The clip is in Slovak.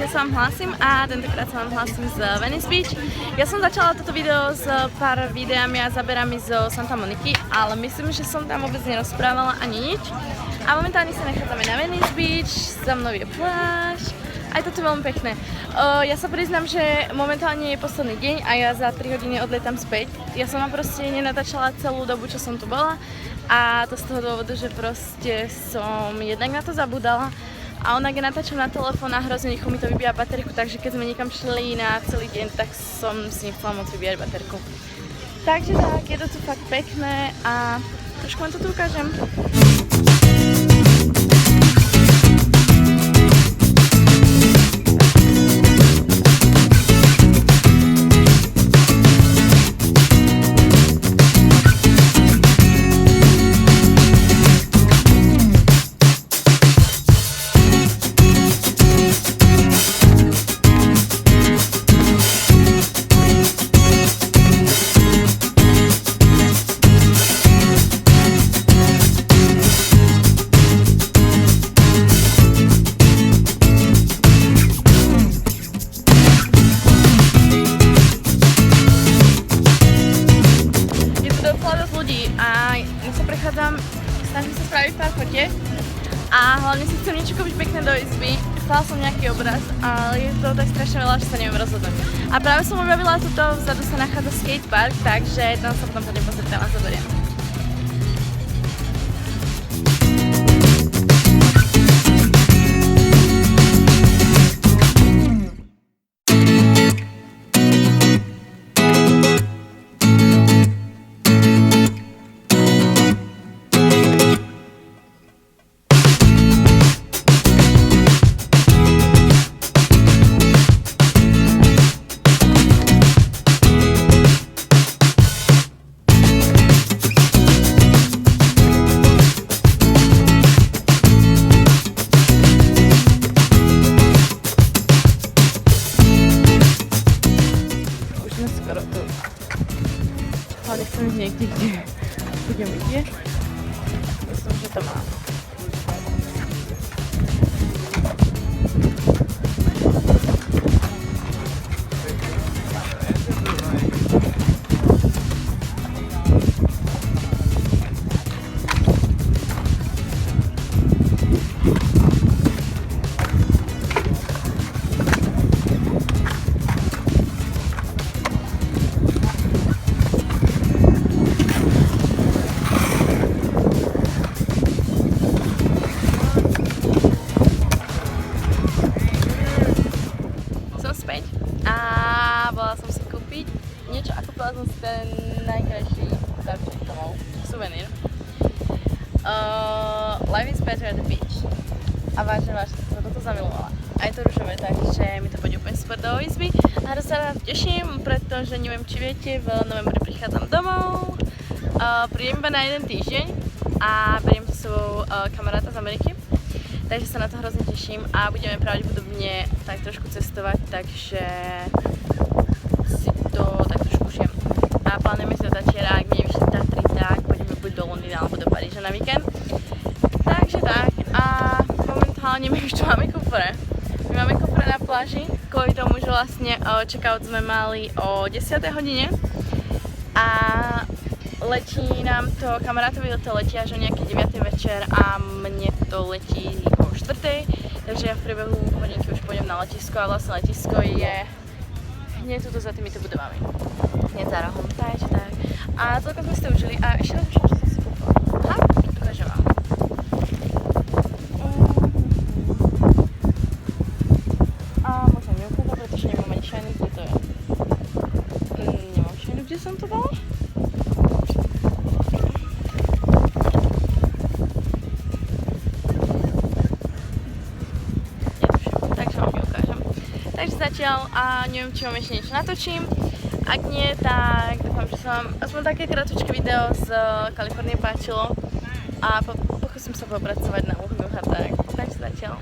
sa vám hlásim a tentokrát sa vám hlásim z Venice Beach. Ja som začala toto video s pár videami a záberami zo Santa Moniky, ale myslím, že som tam vôbec nerozprávala ani nič. A momentálne sa nachádzame na Venice Beach, za mnou je pláž. Aj toto je veľmi pekné. Ja sa priznám, že momentálne je posledný deň a ja za 3 hodiny odletám späť. Ja som vám proste nenatáčala celú dobu, čo som tu bola. A to z toho dôvodu, že proste som jednak na to zabudala. A onak natáčam na telefón a hrozne rýchlo mi to vybíja baterku, takže keď sme niekam šli na celý deň, tak som si nechcela moc vybíjať baterku. Takže tak, je to tu fakt pekné a trošku vám to tu ukážem. Snažím sa spraviť pár fotiek a hlavne si chcem niečo kúpiť pekné do izby. Chcela som nejaký obraz, ale je to tak strašne veľa, že sa neviem rozhodnúť. A práve som objavila tuto, vzadu sa nachádza skatepark, takže tam sa potom poďme pozrieť, tam vás zoberiem. Skoro tu. Hlavne chcem ísť niekde, kde budem vidieť. Myslím, že to mám. A bola som si kúpiť niečo a kúpila som si ten najkrajší darček domov, suvenír. Life is better at the beach. A vážne, som toto zamilovala. Aj to ružové, takže mi to pôjde úplne super do izby. A hrozne sa teším, pretože neviem, či viete, v novembri prichádzam domov. Prídem iba na 1 týždeň a beriem so sebou kamaráta z Ameriky. Takže sa na to hrozne teším a budeme pravdepodobne tak trošku cestovať, takže si to tak trošku užijem. A plánujeme si do Tatiera, ak mi nevyšli Tatry, tak pôjdeme buď do Londýna alebo do Paríža na víkend. Takže tak a momentálne my už tu máme kufre. My máme kufre na pláži, kvôli tomu, že vlastne check-out sme mali o 10. hodine a letí nám to, kamarátovi to letí až o nejaké 9. večer a mne to letí o 4. Takže ja v priebehu hodinky už pôjdem na letisko a vlastne letisko je hneď tuto za týmito budovami. Hneď za rohom, takže tak. A celkom sme si to užili a ešte rozmýšľam, čo som si kúpila. Aha, ukážem vám. A možno neukázať, pretože nemám ani šajnu, kde to je. Nemám šajnu, kde som to dala? Takže zatiaľ a neviem, či vám ešte niečo natočím. Ak nie, tak dúfam, že sa vám aspoň také krátke video z Kalifornie páčilo a pokúsim sa popracovať na úhľu a tak. Takže zatiaľ.